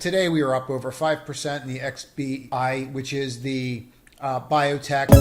today we are up over 5% in the XBI, which is the biotech.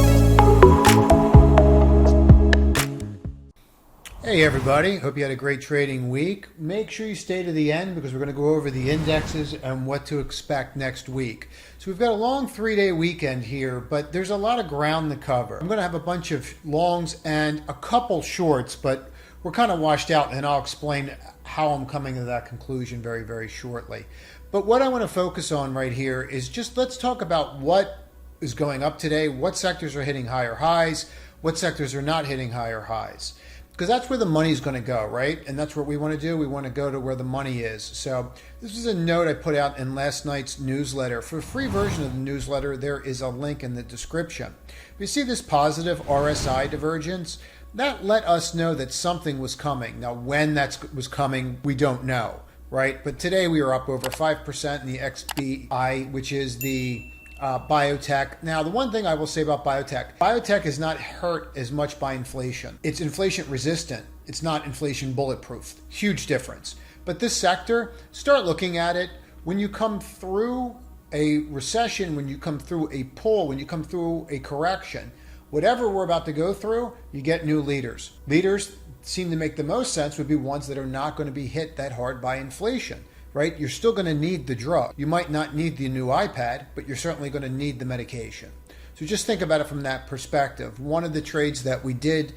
Hey everybody, hope you had a great trading week. Make sure you stay to the end because we're going to go over the indexes and what to expect next week. So we've got a long 3-day weekend here, but there's a lot of ground to cover. I'm going to have a bunch of longs and a couple shorts, but we're kind of washed out, and I'll explain how I'm coming to that conclusion very, very shortly. But what I want to focus on right here is just let's talk about what is going up today, what sectors are hitting higher highs, what sectors are not hitting higher highs. Because that's where the money is going to go, right? And that's what we want to do. We want to go to where the money is. So this is a note I put out in last night's newsletter. For a free version of the newsletter, there is a link in the description. You see this positive RSI divergence? That let us know that something was coming. Now, when that was coming, we don't know, right? But today we are up over 5% in the XBI, which is the biotech. Now, the one thing I will say about biotech is not hurt as much by inflation. It's inflation resistant. It's not inflation bulletproof. Huge difference. But this sector, start looking at it. When you come through a recession, when you come through a pull, when you come through a correction, whatever we're about to go through, you get new leaders. Leaders seem to make the most sense would be ones that are not going to be hit that hard by inflation. Right? You're still going to need the drug. You might not need the new iPad, but you're certainly going to need the medication. So just think about it from that perspective. One of the trades that we did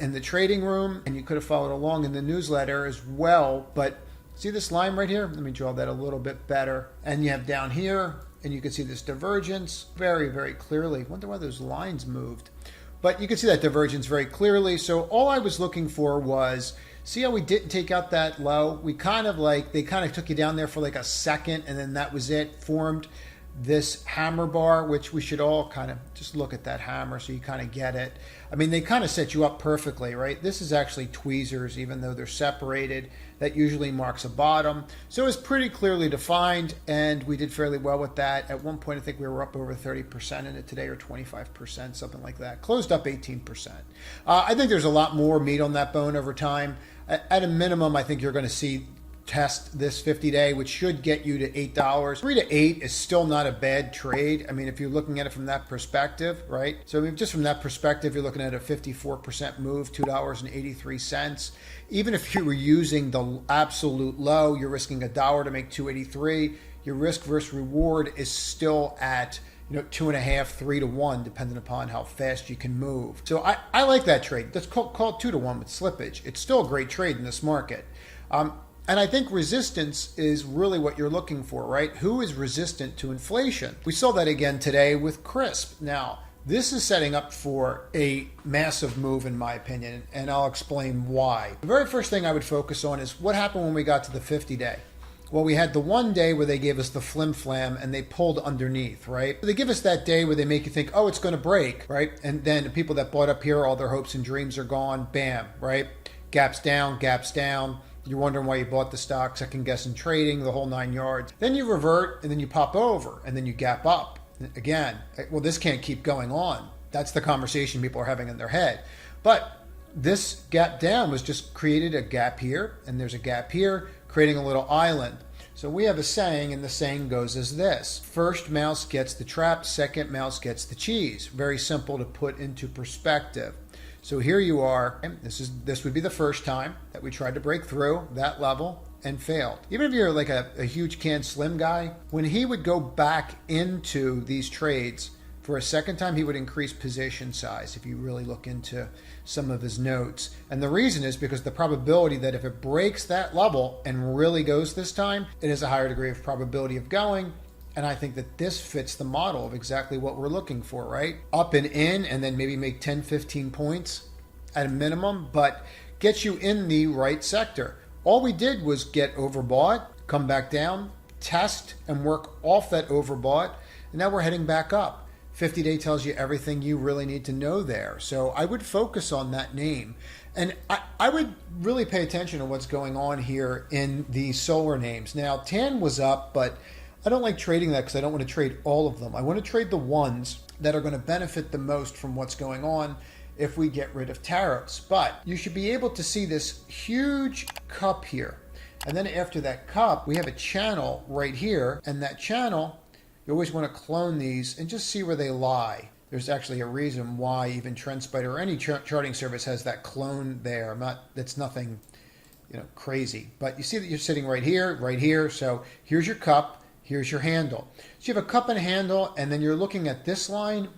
in the trading room, and you could have followed along in the newsletter as well, but see this line right here? Let me draw that a little bit better. And you have down here, and you can see this divergence very, very clearly. Wonder why those lines moved. But you can see that divergence very clearly. So all I was looking for was, see how we didn't take out that low? They kind of took you down there for like a second, and then that was it. Formed this hammer bar, which we should all kind of just look at that hammer so you kind of get it. I mean, they kind of set you up perfectly, right? This is actually tweezers, even though they're separated. That usually marks a bottom. So it's pretty clearly defined, and we did fairly well with that. At one point, I think we were up over 30% in it today, or 25%, something like that. Closed up 18%. I think there's a lot more meat on that bone over time. At a minimum, I think you're going to see test this 50-day, which should get you to $8. 3 to 8 is still not a bad trade. I mean, if you're looking at it from that perspective, right? So I mean, just from that perspective, you're looking at a 54% move, $2.83. Even if you were using the absolute low, you're risking $1 to make $2.83. Your risk versus reward is still at 2.5, 3 to 1, depending upon how fast you can move. So I like that trade. Let's call it 2 to 1 with slippage. It's still a great trade in this market. And I think resistance is really what you're looking for, right? Who is resistant to inflation? We saw that again today with CRISP. Now, this is setting up for a massive move, in my opinion, and I'll explain why. The very first thing I would focus on is what happened when we got to the 50-day. Well, we had the one day where they gave us the flim-flam and they pulled underneath, right? They give us that day where they make you think, oh, it's going to break, right? And then the people that bought up here, all their hopes and dreams are gone. Bam, right? Gaps down, gaps down. You're wondering why you bought the stock, second guessing trading, the whole 9 yards. Then you revert, and then you pop over, and then you gap up. Again, well, this can't keep going on. That's the conversation people are having in their head. But this gap down was just created a gap here, and there's a gap here, creating a little island. So we have a saying, and the saying goes as this: first mouse gets the trap, second mouse gets the cheese. Very simple to put into perspective. So here you are, and this would be the first time that we tried to break through that level and failed. Even if you're like a huge can slim guy, when he would go back into these trades for a second time, he would increase position size if you really look into some of his notes. And the reason is because the probability that if it breaks that level and really goes this time, it has a higher degree of probability of going. And I think that this fits the model of exactly what we're looking for, right? Up and in, and then maybe make 10, 15 points at a minimum, but get you in the right sector. All we did was get overbought, come back down, test, and work off that overbought. And now we're heading back up. 50-day tells you everything you really need to know there. So I would focus on that name. And I would really pay attention to what's going on here in the solar names. Now, TAN was up, but I don't like trading that because I don't want to trade all of them. I want to trade the ones that are going to benefit the most from what's going on if we get rid of tariffs. But you should be able to see this huge cup here. And then after that cup, we have a channel right here. And that channel, you always want to clone these and just see where they lie. There's actually a reason why even TrendSpider or any charting service has that clone there. That's nothing, crazy. But you see that you're sitting right here. So here's your cup, here's your handle. So you have a cup and a handle, and then you're looking at this line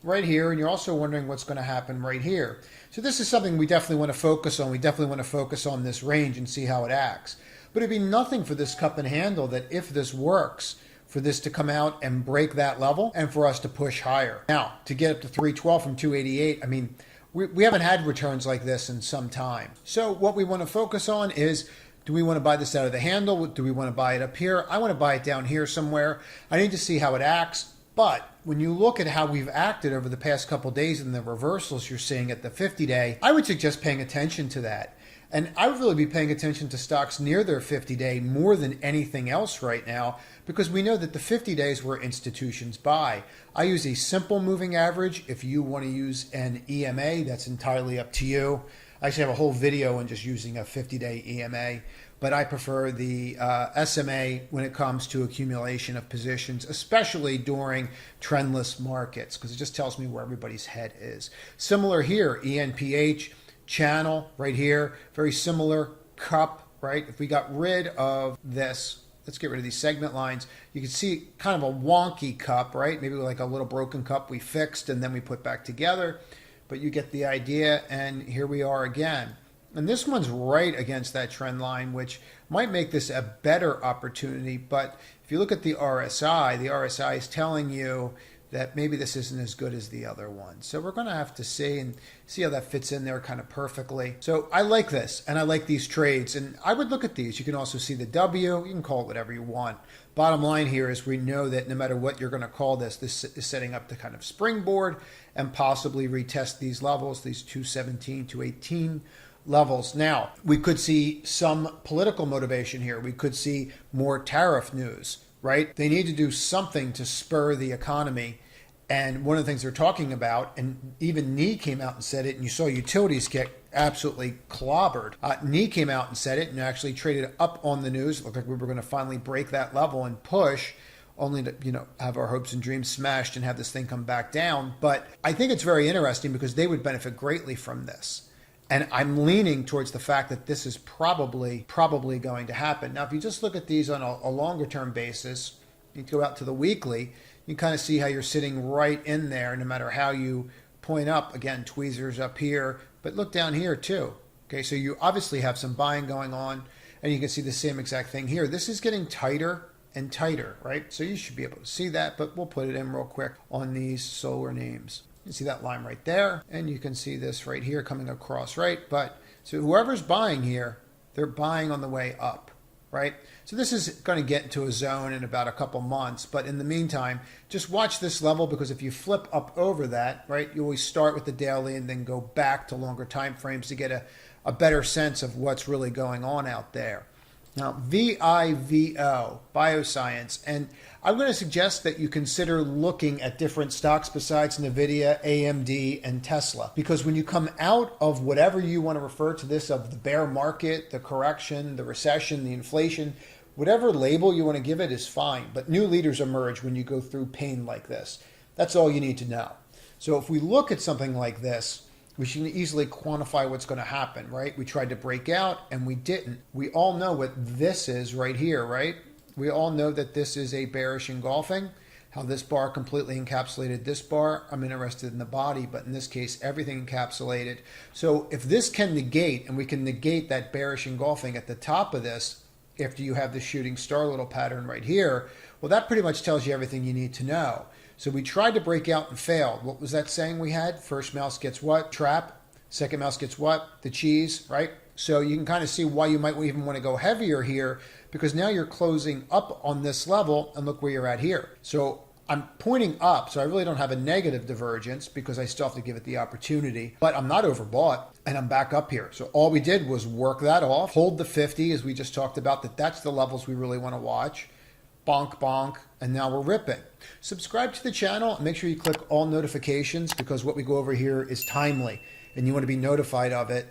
right here, and you're also wondering what's going to happen right here. So this is something we definitely want to focus on. We definitely want to focus on this range and see how it acts. But it'd be nothing for this cup and handle that if this works, for this to come out and break that level and for us to push higher. Now, to get up to 312 from 288, we haven't had returns like this in some time. So what we want to focus on is, do we want to buy this out of the handle? Do we want to buy it up here? I want to buy it down here somewhere. I need to see how it acts. But when you look at how we've acted over the past couple of days and the reversals you're seeing at the 50-day, I would suggest paying attention to that. And I would really be paying attention to stocks near their 50-day more than anything else right now, because we know that the 50 days where institutions buy. I use a simple moving average. If you want to use an EMA, that's entirely up to you. I actually have a whole video on just using a 50-day EMA, but I prefer the SMA when it comes to accumulation of positions, especially during trendless markets, because it just tells me where everybody's head is. Similar here, ENPH, channel right here, very similar, cup, right? If we got rid of this, let's get rid of these segment lines. You can see kind of a wonky cup, right? Maybe like a little broken cup we fixed and then we put back together, but you get the idea. And here we are again. And this one's right against that trend line, which might make this a better opportunity. But if you look at the RSI is telling you that maybe this isn't as good as the other one. So we're going to have to see how that fits in there kind of perfectly. So I like this, and I like these trades, and I would look at these. You can also see the W. You can call it whatever you want. Bottom line here is we know that no matter what you're going to call this, this is setting up the kind of springboard and possibly retest these levels, these 217, 218 levels. Now, we could see some political motivation here. We could see more tariff news, right? They need to do something to spur the economy. And one of the things they're talking about, and even NE came out and said it, and you saw utilities get absolutely clobbered. NE came out and said it and actually traded up on the news. It looked like we were going to finally break that level and push, only to have our hopes and dreams smashed and have this thing come back down. But I think it's very interesting because they would benefit greatly from this. And I'm leaning towards the fact that this is probably going to happen. Now, if you just look at these on a longer term basis, you go out to the weekly, you kind of see how you're sitting right in there no matter how you point up. Again, tweezers up here, but look down here too. Okay, so you obviously have some buying going on, and you can see the same exact thing here. This is getting tighter and tighter, right? So you should be able to see that, but we'll put it in real quick on these solar names. You see that line right there, and you can see this right here coming across, right? But so whoever's buying here, they're buying on the way up, right? So this is going to get into a zone in about a couple months, but in the meantime, just watch this level, because if you flip up over that, right, you always start with the daily and then go back to longer time frames to get a better sense of what's really going on out there. Now, VIVO, Bioscience, and I'm going to suggest that you consider looking at different stocks besides NVIDIA, AMD, and Tesla, because when you come out of whatever you want to refer to this, of the bear market, the correction, the recession, the inflation, whatever label you want to give it is fine, but new leaders emerge when you go through pain like this. That's all you need to know. So if we look at something like this, we can easily quantify what's going to happen, right? We tried to break out and we didn't. We all know what this is right here, right? We all know that this is a bearish engulfing, how this bar completely encapsulated this bar. I'm interested in the body, but in this case, everything encapsulated. So if this can negate, and we can negate that bearish engulfing at the top of this, after you have the shooting star little pattern right here, well, that pretty much tells you everything you need to know. So we tried to break out and failed. What was that saying we had? First mouse gets what? Trap. Second mouse gets what? The cheese, right? So you can kind of see why you might even want to go heavier here, because now you're closing up on this level, and look where you're at here. So I'm pointing up, so I really don't have a negative divergence because I still have to give it the opportunity, but I'm not overbought and I'm back up here. So all we did was work that off, hold the 50 as we just talked about, that's the levels we really want to watch. Bonk, bonk, and now we're ripping. Subscribe to the channel and make sure you click all notifications, because what we go over here is timely and you want to be notified of it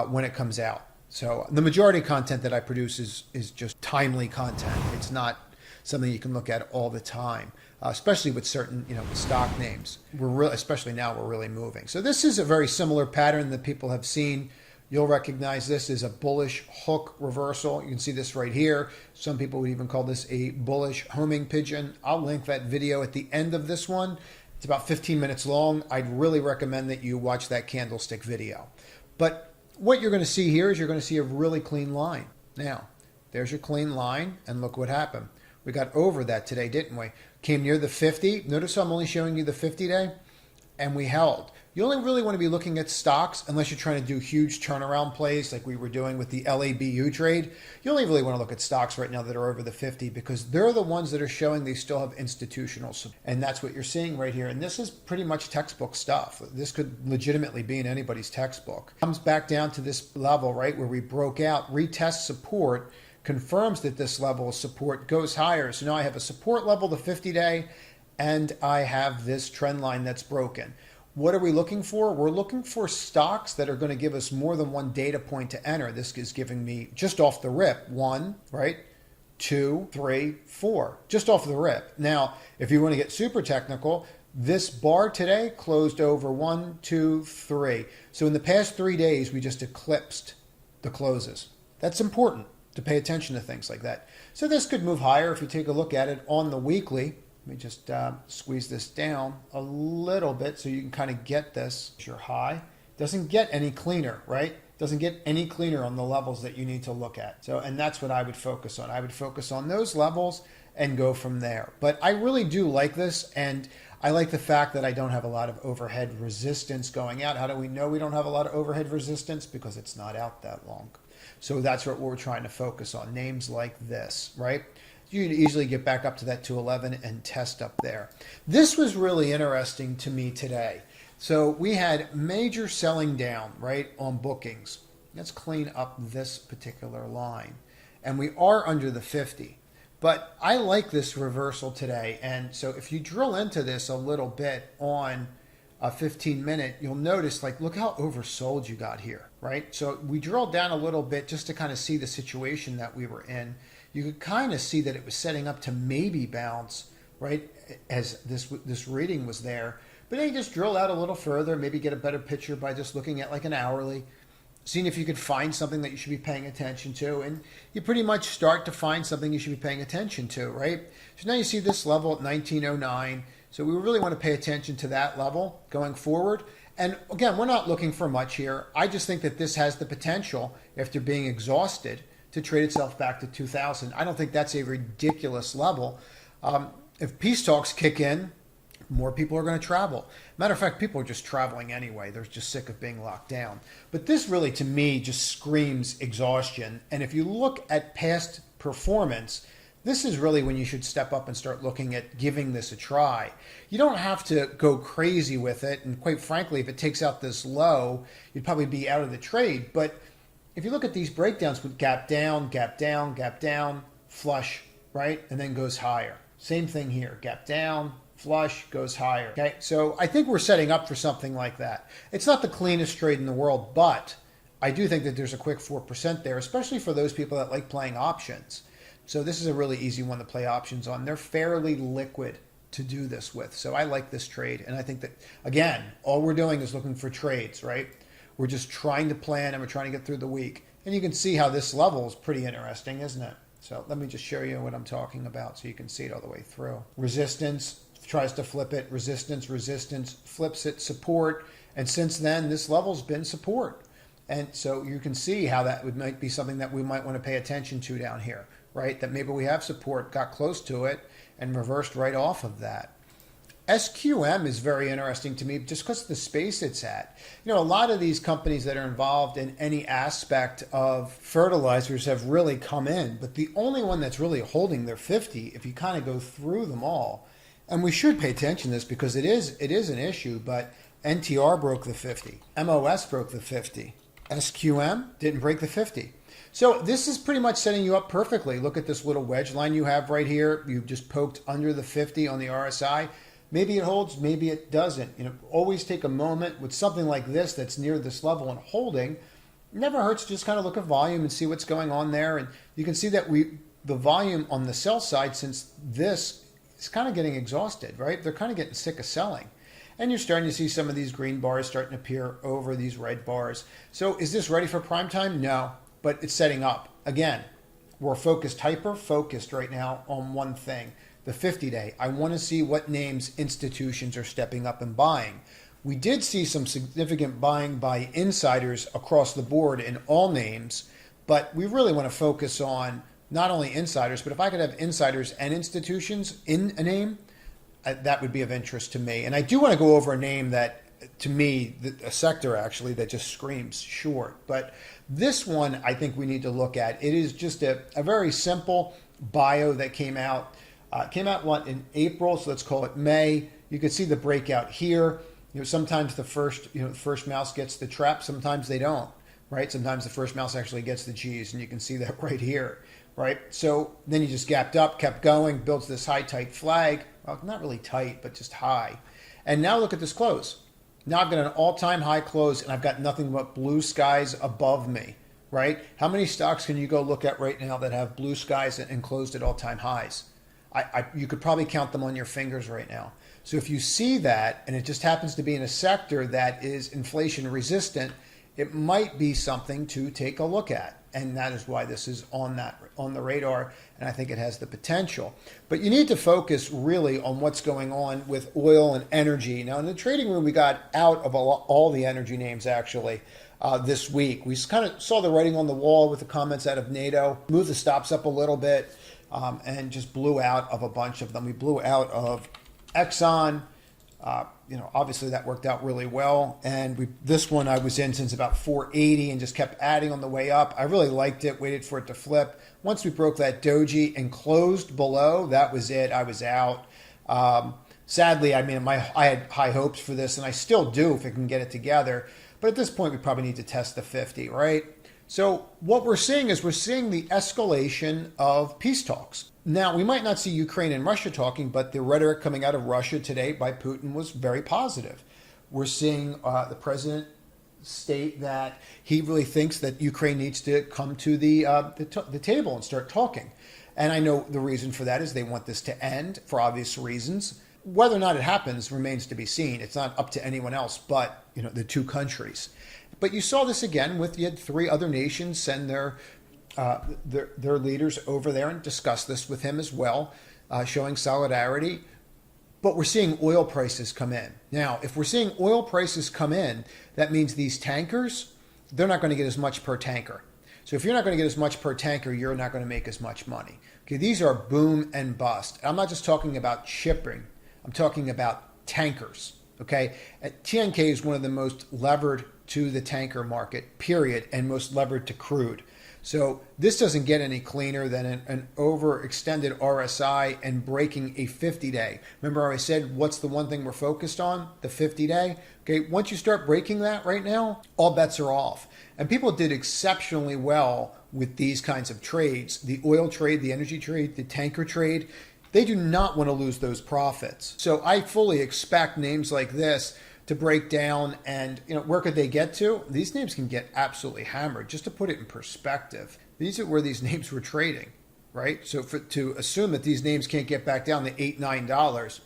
when it comes out. So the majority of content that I produce is just timely content. It's not something you can look at all the time, especially with certain stock names. Especially now we're really moving. So this is a very similar pattern that people have seen. You'll recognize this as a bullish hook reversal. You can see this right here. Some people would even call this a bullish homing pigeon. I'll link that video at the end of this one. It's about 15 minutes long. I'd really recommend that you watch that candlestick video. But what you're going to see here is you're going to see a really clean line. Now, there's your clean line, and look what happened. We got over that today, didn't we? Came near the 50. Notice I'm only showing you the 50-day, and we held. You only really want to be looking at stocks unless you're trying to do huge turnaround plays like we were doing with the LABU trade. You only really want to look at stocks right now that are over the 50 because they're the ones that are showing they still have institutional support. And that's what you're seeing right here. And this is pretty much textbook stuff. This could legitimately be in anybody's textbook. Comes back down to this level, right, where we broke out, retest support, confirms that this level of support goes higher. So now I have a support level, the 50-day, and I have this trend line that's broken. What are we looking for? We're looking for stocks that are going to give us more than one data point to enter. This is giving me just off the rip, 1, right? 2, 3, 4, just off the rip. Now, if you want to get super technical, this bar today closed over 1, 2, 3. So in the past 3 days, we just eclipsed the closes. That's important to pay attention to things like that. So this could move higher if you take a look at it on the weekly. Let me just squeeze this down a little bit so you can kind of get this. Your high doesn't get any cleaner, right? Doesn't get any cleaner on the levels that you need to look at. So, and that's what I would focus on. I would focus on those levels and go from there. But I really do like this, and I like the fact that I don't have a lot of overhead resistance going out. How do we know we don't have a lot of overhead resistance? Because it's not out that long. So that's what we're trying to focus on. Names like this, right? You can easily get back up to that 211 and test up there. This was really interesting to me today. So we had major selling down, right, on bookings. Let's clean up this particular line. And we are under the 50. But I like this reversal today. And so if you drill into this a little bit on a 15-minute, you'll notice, like, look how oversold you got here, right? So we drilled down a little bit just to kind of see the situation that we were in. You could kind of see that it was setting up to maybe bounce, right, as this reading was there. But then you just drill out a little further, maybe get a better picture by just looking at like an hourly, seeing if you could find something that you should be paying attention to. And you pretty much start to find something you should be paying attention to, right? So now you see this level at 1909. So we really want to pay attention to that level going forward. And again, we're not looking for much here. I just think that this has the potential, after being exhausted, to trade itself back to 2000. I don't think that's a ridiculous level. If peace talks kick in, more people are going to travel. Matter of fact, people are just traveling anyway. They're just sick of being locked down. But this really, to me, just screams exhaustion. And if you look at past performance, this is really when you should step up and start looking at giving this a try. You don't have to go crazy with it. And quite frankly, if it takes out this low, you'd probably be out of the trade. But if you look at these breakdowns with gap down, gap down, gap down, flush, right? And then goes higher. Same thing here, gap down, flush, goes higher. Okay, so I think we're setting up for something like that. It's not the cleanest trade in the world, but I do think that there's a quick 4% there, especially for those people that like playing options. So this is a really easy one to play options on. They're fairly liquid to do this with. So I like this trade. And I think that, again, all we're doing is looking for trades, right? We're just trying to plan and we're trying to get through the week. And you can see how this level is pretty interesting, isn't it? So let me just show you what I'm talking about so you can see it all the way through. Resistance, tries to flip it. Resistance, resistance, flips it, support. And since then, this level's been support. And so you can see how that might be something that we might want to pay attention to down here, right? That maybe we have support, got close to it, and reversed right off of that. SQM is very interesting to me just because of the space it's at. You know, a lot of these companies that are involved in any aspect of fertilizers have really come in, but the only one that's really holding their 50, if you kind of go through them all, and we should pay attention to this because it is an issue, but NTR broke the 50, MOS broke the 50, SQM didn't break the 50. So this is pretty much setting you up perfectly. Look at this little wedge line you have right here. You've just poked under the 50 on the RSI. Maybe it holds, maybe it doesn't. You know, always take a moment with something like this that's near this level and holding. Never hurts to just kind of look at volume and see what's going on there. And you can see that the volume on the sell side, since this is kind of getting exhausted, right? They're kind of getting sick of selling. And you're starting to see some of these green bars starting to appear over these red bars. So is this ready for prime time? No, but it's setting up. Again, we're focused, hyper-focused right now on one thing, the 50-day. I want to see what names institutions are stepping up and buying. We did see some significant buying by insiders across the board in all names, but we really want to focus on not only insiders, but if I could have insiders and institutions in a name, that would be of interest to me. And I do want to go over a name that, to me, a sector actually that just screams short. But this one I think we need to look at. It is just a very simple bio that came out. In April, so let's call it May. You can see the breakout here. Sometimes the first mouse gets the trap. Sometimes they don't, right? Sometimes the first mouse actually gets the cheese, and you can see that right here, right? So then you just gapped up, kept going, builds this high, tight flag. Well, not really tight, but just high. And now look at this close. Now I've got an all-time high close, and I've got nothing but blue skies above me, right? How many stocks can you go look at right now that have blue skies and closed at all-time highs? You could probably count them on your fingers right now. So if you see that, and it just happens to be in a sector that is inflation resistant, it might be something to take a look at. And that is why this is on the radar, and I think it has the potential. But you need to focus really on what's going on with oil and energy. Now, in the trading room, we got out of all the energy names actually this week. We kind of saw the writing on the wall with the comments out of NATO, moved the stops up a little bit, and just blew out of a bunch of them. We blew out of Exxon. Obviously that worked out really well. And this one I was in since about 480 and just kept adding on the way up. I really liked it, waited for it to flip. Once we broke that doji and closed below, that was it. I was out. Sadly, I had high hopes for this, and I still do if it can get it together. But at this point, we probably need to test the 50, right? So what we're seeing is the escalation of peace talks. Now, we might not see Ukraine and Russia talking, but the rhetoric coming out of Russia today by Putin was very positive. We're seeing the president state that he really thinks that Ukraine needs to come to the table and start talking. And I know the reason for that is they want this to end for obvious reasons. Whether or not it happens remains to be seen. It's not up to anyone else but the two countries. But you saw this again you had three other nations send their leaders over there and discuss this with him as well, showing solidarity. But we're seeing oil prices come in. Now, if we're seeing oil prices come in, that means these tankers, they're not going to get as much per tanker. So if you're not going to get as much per tanker, you're not going to make as much money. Okay, these are boom and bust. I'm not just talking about shipping. I'm talking about tankers. Okay, TNK is one of the most levered to the tanker market, period, and most levered to crude. So this doesn't get any cleaner than an overextended RSI and breaking a 50-day. Remember I said, what's the one thing we're focused on? The 50-day. Okay, once you start breaking that right now, all bets are off. And people did exceptionally well with these kinds of trades. The oil trade, the energy trade, the tanker trade, they do not want to lose those profits. So I fully expect names like this to break down, and where could they get to? These names can get absolutely hammered. Just to put it in perspective, these are where these names were trading, right? So to assume that these names can't get back down to $8, $9,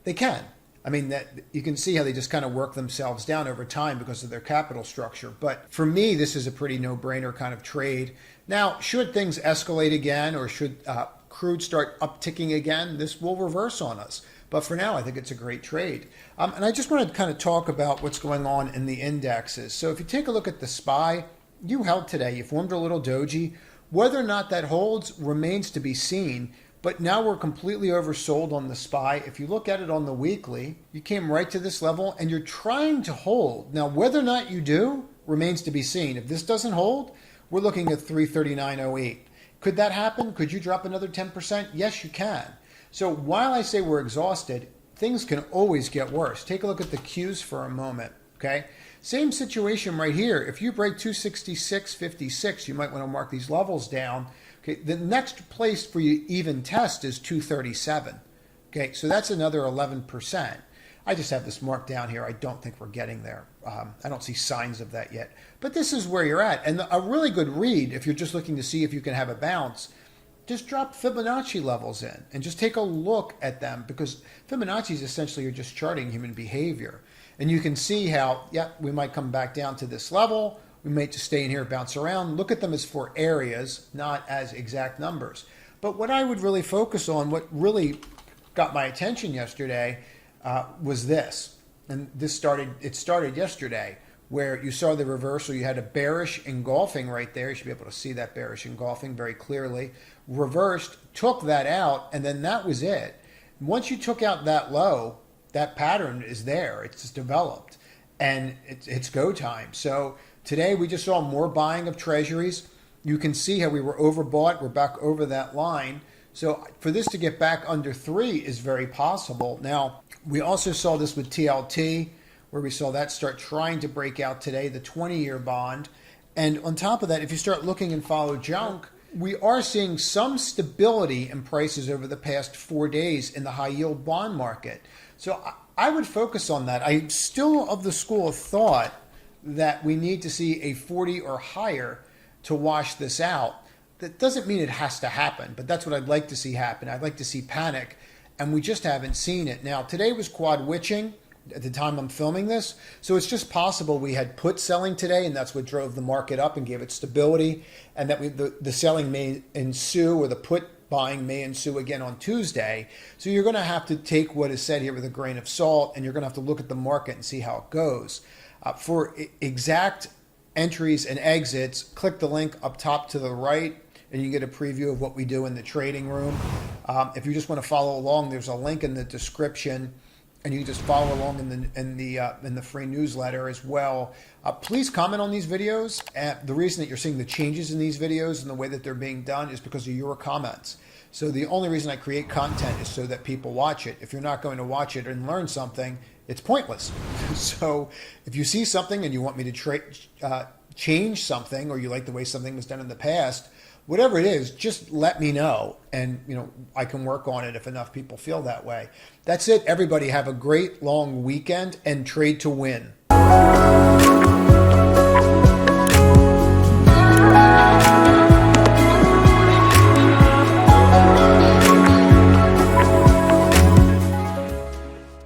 they can. I mean, that you can see how they just kind of work themselves down over time because of their capital structure. But for me, this is a pretty no-brainer kind of trade. Now, should things escalate again, or should crude start upticking again, this will reverse on us. But for now, I think it's a great trade. And I just want to kind of talk about what's going on in the indexes. So if you take a look at the SPY, you held today. You formed a little doji. Whether or not that holds remains to be seen. But now we're completely oversold on the SPY. If you look at it on the weekly, you came right to this level and you're trying to hold. Now, whether or not you do remains to be seen. If this doesn't hold, we're looking at 339.08. Could that happen? Could you drop another 10%? Yes, you can. So while I say we're exhausted, things can always get worse. Take a look at the Qs for a moment, okay? Same situation right here. If you break 266.56, you might want to mark these levels down. Okay, the next place for you even test is 237. Okay, so that's another 11%. I just have this marked down here. I don't think we're getting there. I don't see signs of that yet. But this is where you're at. And a really good read, if you're just looking to see if you can have a bounce, just drop Fibonacci levels in and just take a look at them, because Fibonacci is essentially you're just charting human behavior. And you can see how, yeah, we might come back down to this level. We may just stay in here, bounce around. Look at them as for areas, not as exact numbers. But what I would really focus on, what really got my attention yesterday, was this. And it started yesterday, where you saw the reversal. You had a bearish engulfing right there. You should be able to see that bearish engulfing very clearly. Reversed, took that out, and then that was it. Once you took out that low, that pattern is there. It's just developed, and it's go time. So today we just saw more buying of treasuries. You can see how we were overbought. We're back over that line. So for this to get back under 3 is very possible. Now, we also saw this with TLT, where we saw that start trying to break out today, the 20-year bond. And on top of that, if you start looking and follow junk, we are seeing some stability in prices over the past 4 days in the high-yield bond market. So I would focus on that. I'm still of the school of thought that we need to see a 40 or higher to wash this out. That doesn't mean it has to happen, but that's what I'd like to see happen. I'd like to see panic, and we just haven't seen it. Now, today was quad witching at the time I'm filming this, so it's just possible we had put selling today, and that's what drove the market up and gave it stability, and that the selling may ensue, or the put buying may ensue again on Tuesday. So you're going to have to take what is said here with a grain of salt, and you're going to have to look at the market and see how it goes. For exact entries and exits, click the link up top to the right, and you get a preview of what we do in the trading room. If you just want to follow along, there's a link in the description, and you can just follow along in the free newsletter as well. Please comment on these videos. The reason that you're seeing the changes in these videos and the way that they're being done is because of your comments. So the only reason I create content is so that people watch it. If you're not going to watch it and learn something, it's pointless. So if you see something and you want me to change something, or you like the way something was done in the past, whatever it is, just let me know, and I can work on it if enough people feel that way. That's it. Everybody have a great long weekend and trade to win.